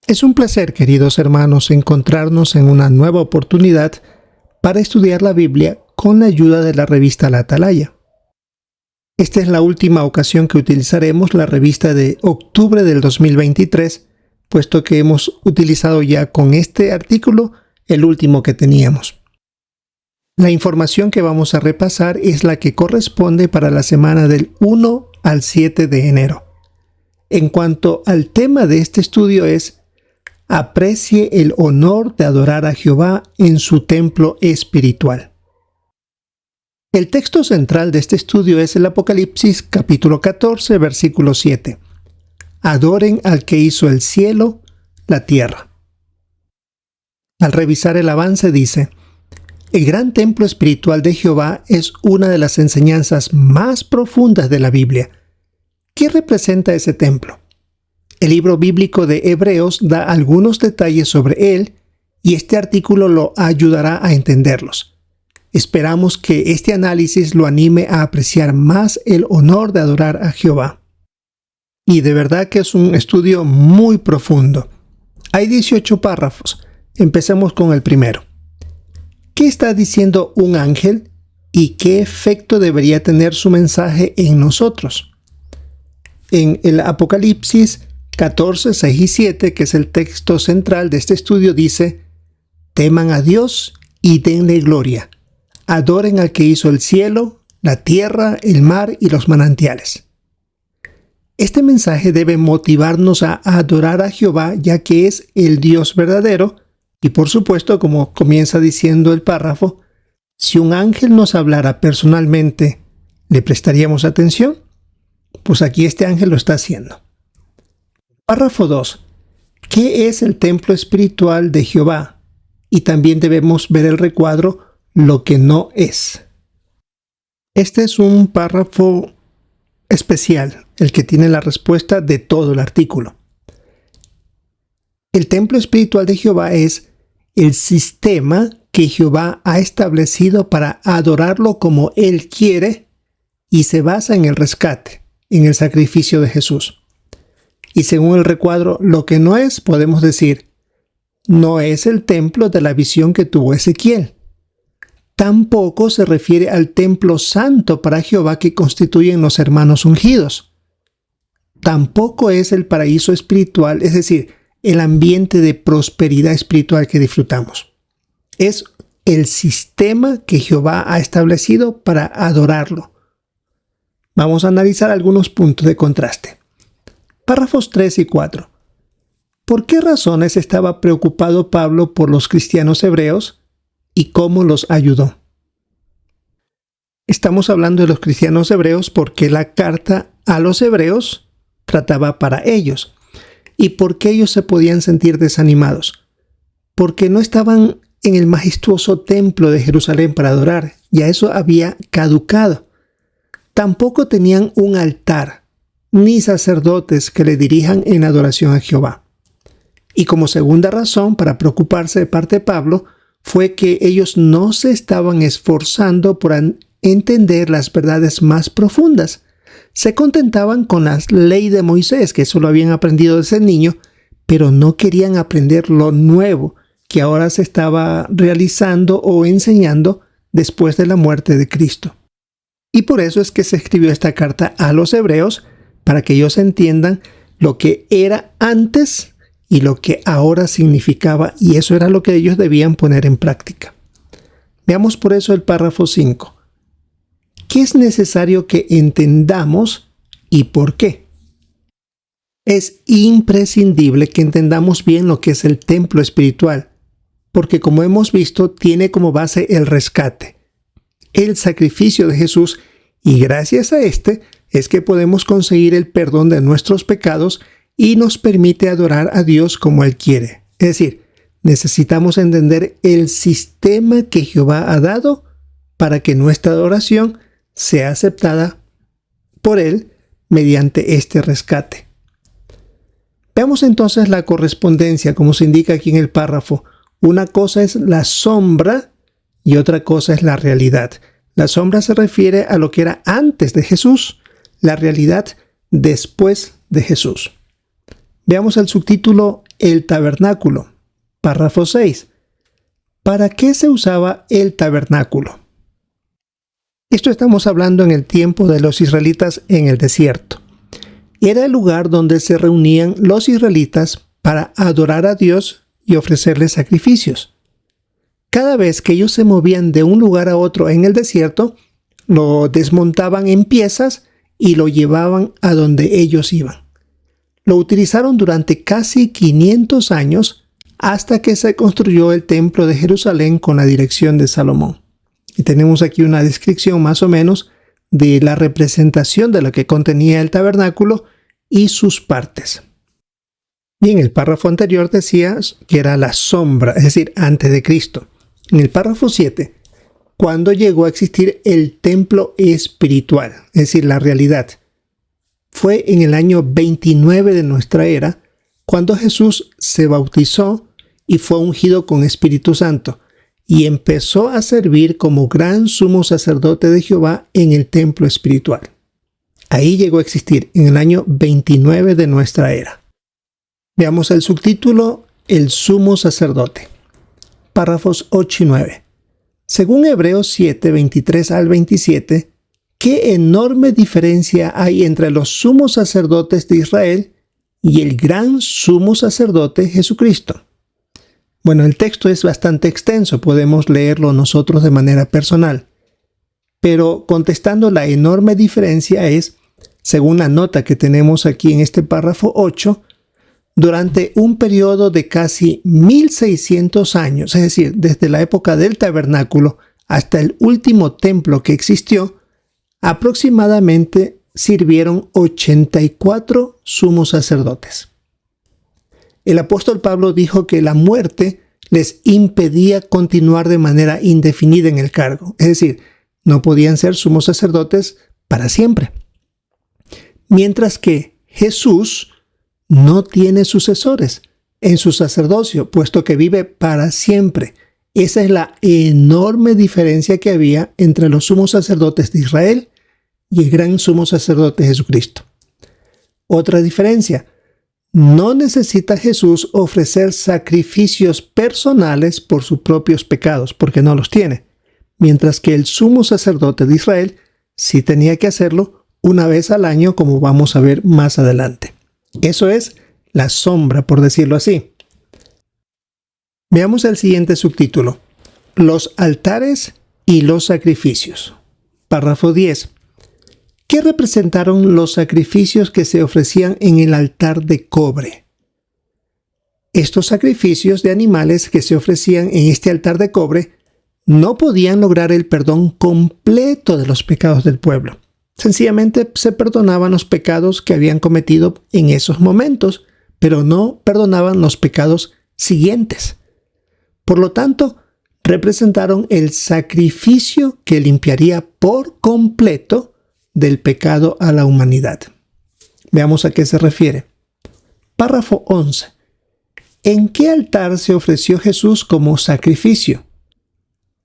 Es un placer, queridos hermanos, encontrarnos en una nueva oportunidad para estudiar la Biblia con la ayuda de la revista La Atalaya. Esta es la última ocasión que utilizaremos la revista de octubre del 2023, puesto que hemos utilizado ya con este artículo el último que teníamos. La información que vamos a repasar es la que corresponde para la semana del 1 al 7 de enero. En cuanto al tema de este estudio es: aprecie el honor de adorar a Jehová en su templo espiritual. El texto central de este estudio es el Apocalipsis capítulo 14, versículo 7. Adoren al que hizo el cielo, la tierra. Al revisar el avance dice: el gran templo espiritual de Jehová es una de las enseñanzas más profundas de la Biblia. ¿Qué representa ese templo? El libro bíblico de Hebreos da algunos detalles sobre él y este artículo lo ayudará a entenderlos. Esperamos que este análisis lo anime a apreciar más el honor de adorar a Jehová. Y de verdad que es un estudio muy profundo. Hay 18 párrafos. Empecemos con el primero. ¿Qué está diciendo un ángel y qué efecto debería tener su mensaje en nosotros? En el Apocalipsis 14, 6 y 7, que es el texto central de este estudio, dice: teman a Dios y denle gloria. Adoren al que hizo el cielo, la tierra, el mar y los manantiales. Este mensaje debe motivarnos a adorar a Jehová, ya que es el Dios verdadero, y por supuesto, como comienza diciendo el párrafo, si un ángel nos hablara personalmente, ¿le prestaríamos atención? Pues aquí este ángel lo está haciendo. Párrafo 2. ¿Qué es el templo espiritual de Jehová? Y también debemos ver el recuadro, lo que no es. Este es un párrafo especial, el que tiene la respuesta de todo el artículo. El templo espiritual de Jehová es el sistema que Jehová ha establecido para adorarlo como Él quiere y se basa en el rescate, en el sacrificio de Jesús. Y según el recuadro, lo que no es, podemos decir, no es el templo de la visión que tuvo Ezequiel. Tampoco se refiere al templo santo para Jehová que constituyen los hermanos ungidos. Tampoco es el paraíso espiritual, es decir, el ambiente de prosperidad espiritual que disfrutamos. Es el sistema que Jehová ha establecido para adorarlo. Vamos a analizar algunos puntos de contraste. Párrafos 3 y 4. ¿Por qué razones estaba preocupado Pablo por los cristianos hebreos y cómo los ayudó? Estamos hablando de los cristianos hebreos porque la carta a los hebreos trataba para ellos. ¿Y por qué ellos se podían sentir desanimados? Porque no estaban en el majestuoso templo de Jerusalén para adorar, ya eso había caducado. Tampoco tenían un altar, ni sacerdotes que le dirijan en adoración a Jehová. Y como segunda razón para preocuparse de parte de Pablo, fue que ellos no se estaban esforzando por entender las verdades más profundas. Se contentaban con la ley de Moisés, que eso lo habían aprendido desde niño, pero no querían aprender lo nuevo que ahora se estaba realizando o enseñando después de la muerte de Cristo. Y por eso es que se escribió esta carta a los hebreos, para que ellos entiendan lo que era antes y lo que ahora significaba, y eso era lo que ellos debían poner en práctica. Veamos por eso el párrafo 5. ¿Qué es necesario que entendamos y por qué? Es imprescindible que entendamos bien lo que es el templo espiritual, porque como hemos visto, tiene como base el rescate, el sacrificio de Jesús, y gracias a este es que podemos conseguir el perdón de nuestros pecados y nos permite adorar a Dios como Él quiere. Es decir, necesitamos entender el sistema que Jehová ha dado para que nuestra adoración sea aceptada por Él mediante este rescate. Veamos entonces la correspondencia, como se indica aquí en el párrafo. Una cosa es la sombra y otra cosa es la realidad. La sombra se refiere a lo que era antes de Jesús, la realidad después de Jesús. Veamos el subtítulo El tabernáculo, párrafo 6. ¿Para qué se usaba el tabernáculo? Esto estamos hablando en el tiempo de los israelitas en el desierto. Era el lugar donde se reunían los israelitas para adorar a Dios y ofrecerle sacrificios. Cada vez que ellos se movían de un lugar a otro en el desierto, lo desmontaban en piezas y lo llevaban a donde ellos iban. Lo utilizaron durante casi 500 años hasta que se construyó el templo de Jerusalén con la dirección de Salomón. Y tenemos aquí una descripción más o menos de la representación de lo que contenía el tabernáculo y sus partes. Bien, el párrafo anterior decía que era la sombra, es decir, antes de Cristo. En el párrafo 7, cuando llegó a existir el templo espiritual, es decir, la realidad. Fue en el año 29 de nuestra era, cuando Jesús se bautizó y fue ungido con Espíritu Santo, y empezó a servir como gran sumo sacerdote de Jehová en el templo espiritual. Ahí llegó a existir, en el año 29 de nuestra era. Veamos el subtítulo, El sumo sacerdote. Párrafos 8 y 9. Según Hebreos 7, 23 al 27, qué enorme diferencia hay entre los sumos sacerdotes de Israel y el gran sumo sacerdote Jesucristo. Bueno, el texto es bastante extenso, podemos leerlo nosotros de manera personal. Pero contestando, la enorme diferencia es, según la nota que tenemos aquí en este párrafo 8, durante un periodo de casi 1600 años, es decir, desde la época del tabernáculo hasta el último templo que existió, aproximadamente sirvieron 84 sumos sacerdotes. El apóstol Pablo dijo que la muerte les impedía continuar de manera indefinida en el cargo, es decir, no podían ser sumos sacerdotes para siempre. Mientras que Jesús no tiene sucesores en su sacerdocio, puesto que vive para siempre. Esa es la enorme diferencia que había entre los sumos sacerdotes de Israel y el gran sumo sacerdote Jesucristo. Otra diferencia, no necesita Jesús ofrecer sacrificios personales por sus propios pecados, porque no los tiene, mientras que el sumo sacerdote de Israel sí tenía que hacerlo una vez al año, como vamos a ver más adelante. Eso es la sombra, por decirlo así. Veamos el siguiente subtítulo, Los altares y los sacrificios. Párrafo 10. ¿Qué representaron los sacrificios que se ofrecían en el altar de cobre? Estos sacrificios de animales que se ofrecían en este altar de cobre no podían lograr el perdón completo de los pecados del pueblo. Sencillamente se perdonaban los pecados que habían cometido en esos momentos, pero no perdonaban los pecados siguientes. Por lo tanto, representaron el sacrificio que limpiaría por completo del pecado a la humanidad. Veamos a qué se refiere. Párrafo 11. ¿En qué altar se ofreció Jesús como sacrificio?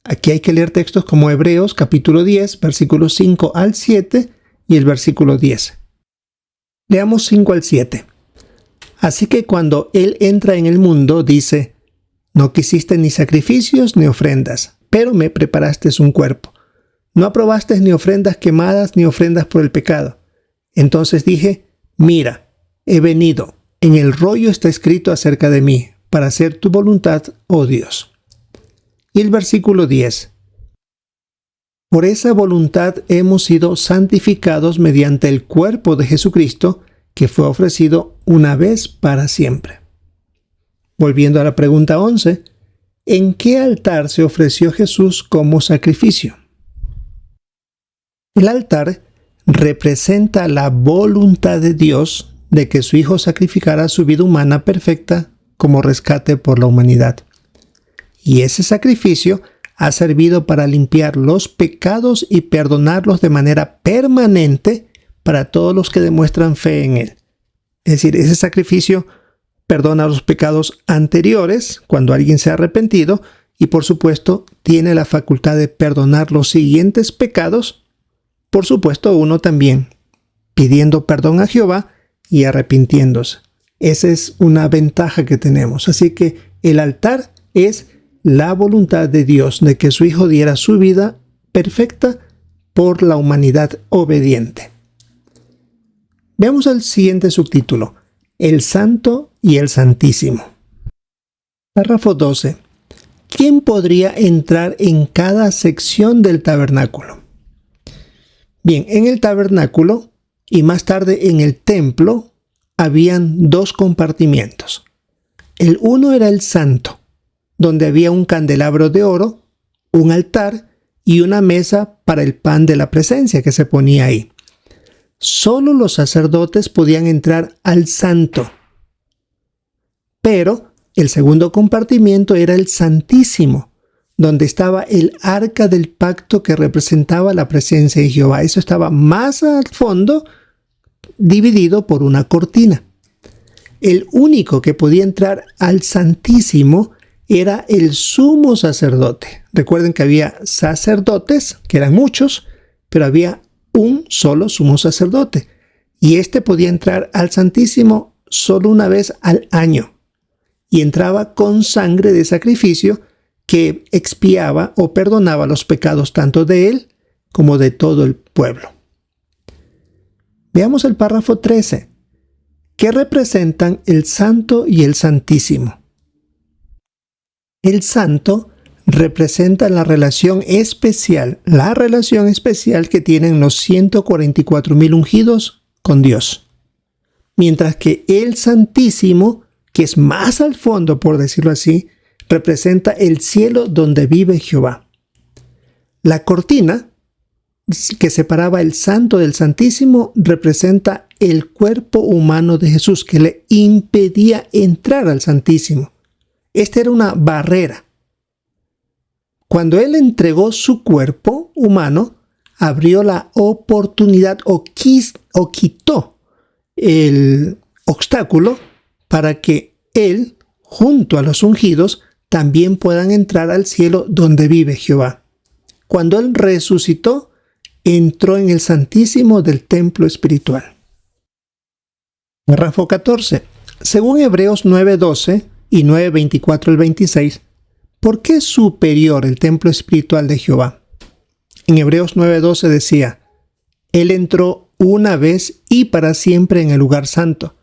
Aquí hay que leer textos como Hebreos capítulo 10, versículos 5 al 7 y el versículo 10. Leamos 5 al 7. Así que cuando Él entra en el mundo, dice, no quisiste ni sacrificios ni ofrendas, pero me preparaste un cuerpo. No aprobaste ni ofrendas quemadas ni ofrendas por el pecado. Entonces dije, mira, he venido, en el rollo está escrito acerca de mí, para hacer tu voluntad, oh Dios. Y el versículo 10. Por esa voluntad hemos sido santificados mediante el cuerpo de Jesucristo, que fue ofrecido una vez para siempre. Volviendo a la pregunta 11, ¿en qué altar se ofreció Jesús como sacrificio? El altar representa la voluntad de Dios de que su Hijo sacrificara su vida humana perfecta como rescate por la humanidad. Y ese sacrificio ha servido para limpiar los pecados y perdonarlos de manera permanente para todos los que demuestran fe en Él. Es decir, ese sacrificio perdona los pecados anteriores cuando alguien se ha arrepentido y por supuesto tiene la facultad de perdonar los siguientes pecados, por supuesto uno también, pidiendo perdón a Jehová y arrepintiéndose. Esa es una ventaja que tenemos. Así que el altar es la voluntad de Dios de que su Hijo diera su vida perfecta por la humanidad obediente. Veamos el siguiente subtítulo: El Santo y el Santísimo. Párrafo 12. ¿Quién podría entrar en cada sección del tabernáculo? Bien, en el tabernáculo y más tarde en el templo habían dos compartimientos. El uno era el santo, donde había un candelabro de oro, un altar y una mesa para el pan de la presencia que se ponía ahí. Solo los sacerdotes podían entrar al santo. Pero el segundo compartimiento era el santísimo, donde estaba el arca del pacto que representaba la presencia de Jehová. Eso estaba más al fondo, dividido por una cortina. El único que podía entrar al santísimo era el sumo sacerdote. Recuerden que había sacerdotes, que eran muchos, pero había un solo sumo sacerdote. Y este podía entrar al santísimo solo una vez al año. Y entraba con sangre de sacrificio que expiaba o perdonaba los pecados tanto de él como de todo el pueblo. Veamos el párrafo 13. ¿Qué representan el Santo y el Santísimo? El Santo representa la relación especial que tienen los 144,000 ungidos con Dios. Mientras que el Santísimo, que es más al fondo, por decirlo así, representa el cielo donde vive Jehová. La cortina que separaba el Santo del Santísimo representa el cuerpo humano de Jesús, que le impedía entrar al Santísimo. Esta era una barrera. Cuando Él entregó su cuerpo humano, abrió la oportunidad o quitó el obstáculo para que Él, junto a los ungidos, también puedan entrar al cielo donde vive Jehová. Cuando Él resucitó, entró en el Santísimo del templo espiritual. Párrafo 14. Según Hebreos 9:12 y 9:24 al 26, ¿por qué es superior el templo espiritual de Jehová? En Hebreos 9:12 decía: Él entró una vez y para siempre en el lugar santo,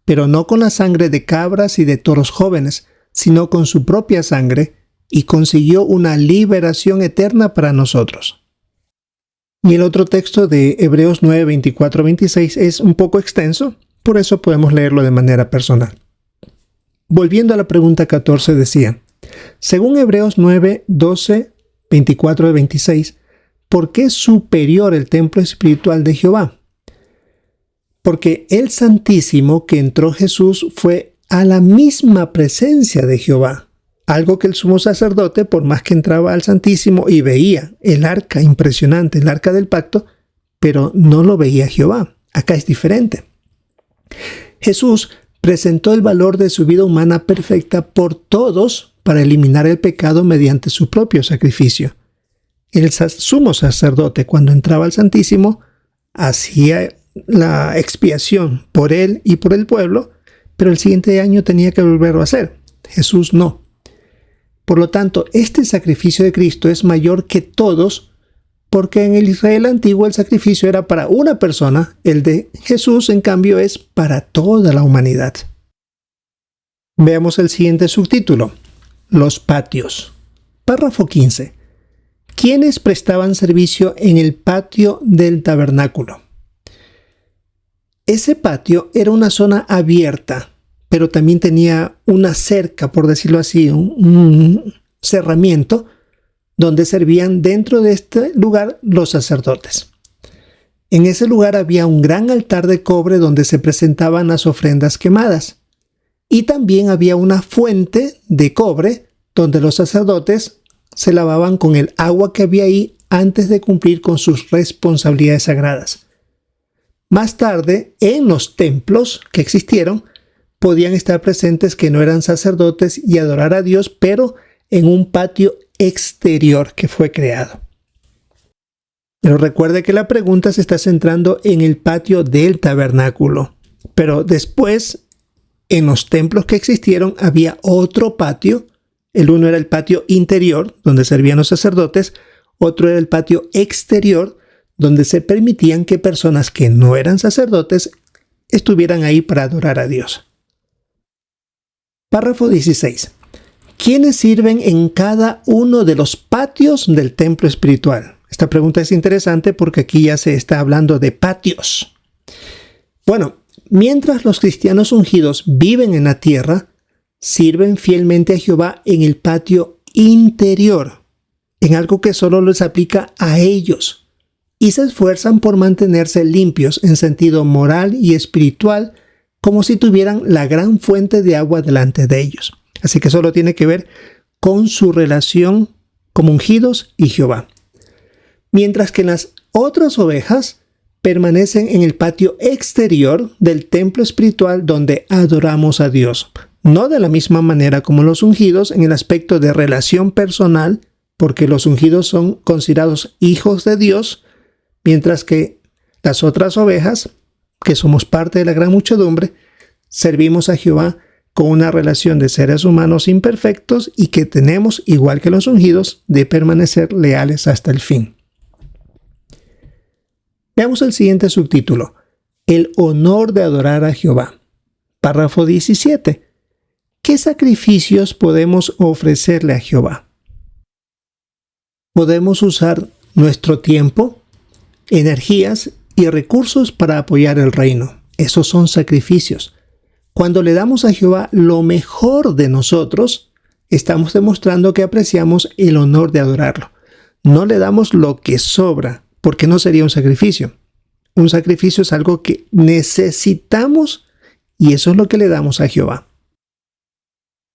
pero no con la sangre de cabras y de toros jóvenes, sino con su propia sangre, y consiguió una liberación eterna para nosotros. Y el otro texto de Hebreos 9:24-26 es un poco extenso, por eso podemos leerlo de manera personal. Volviendo a la pregunta 14, decía: según Hebreos 9:12, 24 y 26, ¿por qué es superior el templo espiritual de Jehová? Porque el Santísimo que entró Jesús fue a la misma presencia de Jehová. Algo que el sumo sacerdote, por más que entraba al Santísimo y veía el arca impresionante, el arca del pacto, pero no lo veía Jehová. Acá es diferente. Jesús presentó el valor de su vida humana perfecta por todos para eliminar el pecado mediante su propio sacrificio. El sumo sacerdote, cuando entraba al Santísimo, hacía la expiación por él y por el pueblo, pero el siguiente año tenía que volverlo a hacer. Jesús no. Por lo tanto, este sacrificio de Cristo es mayor que todos, porque en el Israel antiguo el sacrificio era para una persona, el de Jesús, en cambio, es para toda la humanidad. Veamos el siguiente subtítulo: Los patios. Párrafo 15. ¿Quiénes prestaban servicio en el patio del tabernáculo? Ese patio era una zona abierta, pero también tenía una cerca, por decirlo así, un cerramiento, donde servían dentro de este lugar los sacerdotes. En ese lugar había un gran altar de cobre donde se presentaban las ofrendas quemadas. Y también había una fuente de cobre donde los sacerdotes se lavaban con el agua que había ahí antes de cumplir con sus responsabilidades sagradas. Más tarde, en los templos que existieron, podían estar presentes que no eran sacerdotes y adorar a Dios, pero en un patio exterior que fue creado. Pero recuerde que la pregunta se está centrando en el patio del tabernáculo. Pero después, En los templos que existieron había otro patio. El uno era el patio interior, donde servían los sacerdotes. Otro era el patio exterior, donde se permitían que personas que no eran sacerdotes estuvieran ahí para adorar a Dios. Párrafo 16. ¿Quiénes sirven en cada uno de los patios del templo espiritual? Esta pregunta es interesante porque aquí ya se está hablando de patios. Bueno, mientras los cristianos ungidos viven en la tierra, sirven fielmente a Jehová en el patio interior, en algo que solo les aplica a ellos, y se esfuerzan por mantenerse limpios en sentido moral y espiritual, como si tuvieran la gran fuente de agua delante de ellos. Así que solo tiene que ver con su relación como ungidos y Jehová. Mientras que las otras ovejas permanecen en el patio exterior del templo espiritual donde adoramos a Dios. No de la misma manera como los ungidos en el aspecto de relación personal, porque los ungidos son considerados hijos de Dios, mientras que las otras ovejas, que somos parte de la gran muchedumbre, servimos a Jehová con una relación de seres humanos imperfectos y que tenemos, igual que los ungidos, de permanecer leales hasta el fin. Veamos el siguiente subtítulo: el honor de adorar a Jehová. Párrafo 17. ¿Qué sacrificios podemos ofrecerle a Jehová? Podemos usar nuestro tiempo, energías y recursos para apoyar el reino. Esos son sacrificios. Cuando le damos a Jehová lo mejor de nosotros, estamos demostrando que apreciamos el honor de adorarlo. No le damos lo que sobra, porque no sería un sacrificio. Un sacrificio es algo que necesitamos y eso es lo que le damos a Jehová.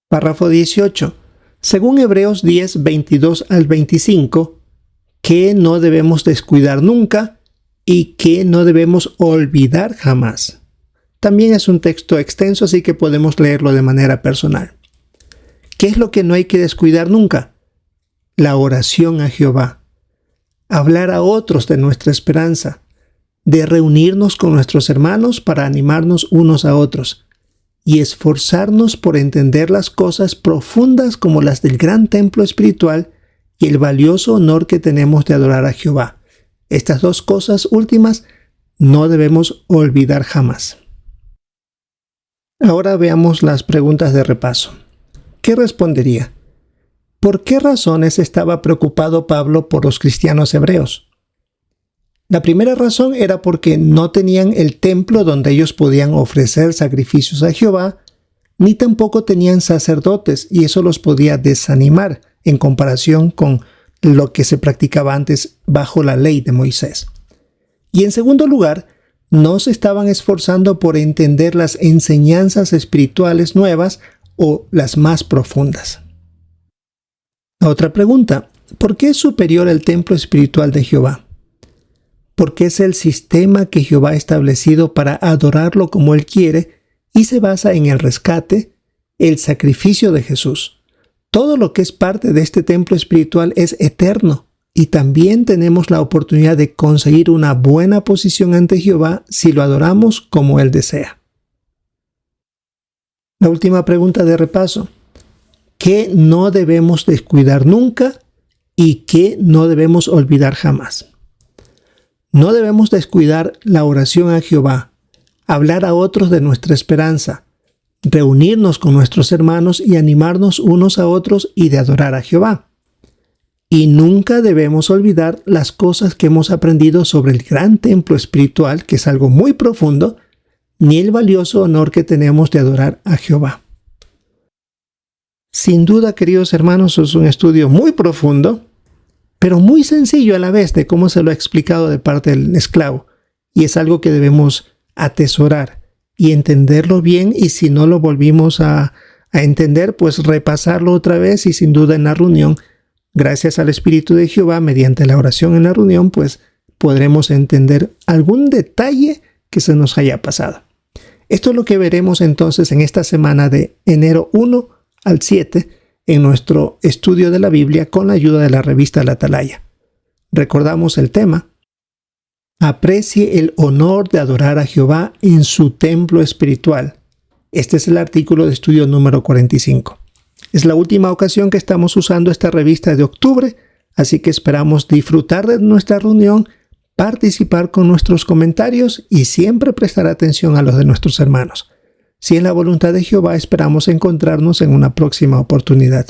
Párrafo 18. Según Hebreos 10, 22 al 25, ¿qué no debemos descuidar nunca y qué no debemos olvidar jamás? También es un texto extenso, así que podemos leerlo de manera personal. ¿Qué es lo que no hay que descuidar nunca? La oración a Jehová. Hablar a otros de nuestra esperanza. De reunirnos con nuestros hermanos para animarnos unos a otros. Y esforzarnos por entender las cosas profundas como las del gran templo espiritual y el valioso honor que tenemos de adorar a Jehová. Estas dos cosas últimas no debemos olvidar jamás. Ahora veamos las preguntas de repaso. ¿Qué respondería? ¿Por qué razones estaba preocupado Pablo por los cristianos hebreos? La primera razón era porque no tenían el templo donde ellos podían ofrecer sacrificios a Jehová, ni tampoco tenían sacerdotes, y eso los podía desanimar en comparación con lo que se practicaba antes bajo la ley de Moisés. Y en segundo lugar, no se estaban esforzando por entender las enseñanzas espirituales nuevas o las más profundas. La otra pregunta: ¿por qué es superior el templo espiritual de Jehová? Porque es el sistema que Jehová ha establecido para adorarlo como Él quiere y se basa en el rescate, el sacrificio de Jesús. Todo lo que es parte de este templo espiritual es eterno. Y también tenemos la oportunidad de conseguir una buena posición ante Jehová si lo adoramos como Él desea. La última pregunta de repaso: ¿qué no debemos descuidar nunca y qué no debemos olvidar jamás? No debemos descuidar la oración a Jehová, hablar a otros de nuestra esperanza, reunirnos con nuestros hermanos y animarnos unos a otros y de adorar a Jehová. Y nunca debemos olvidar las cosas que hemos aprendido sobre el gran templo espiritual, que es algo muy profundo, ni el valioso honor que tenemos de adorar a Jehová. Sin duda, queridos hermanos, es un estudio muy profundo, pero muy sencillo a la vez de cómo se lo ha explicado de parte del esclavo. Y es algo que debemos atesorar y entenderlo bien, y si no lo volvimos a entender, pues repasarlo otra vez, y sin duda en la reunión, gracias al Espíritu de Jehová, mediante la oración en la reunión, pues podremos entender algún detalle que se nos haya pasado. Esto es lo que veremos entonces en esta semana de enero 1 al 7 en nuestro estudio de la Biblia con la ayuda de la revista La Atalaya. Recordamos el tema: aprecie el honor de adorar a Jehová en su templo espiritual. Este es el artículo de estudio número 45. Es la última ocasión que estamos usando esta revista de octubre, así que esperamos disfrutar de nuestra reunión, participar con nuestros comentarios y siempre prestar atención a los de nuestros hermanos. Si es la voluntad de Jehová, esperamos encontrarnos en una próxima oportunidad.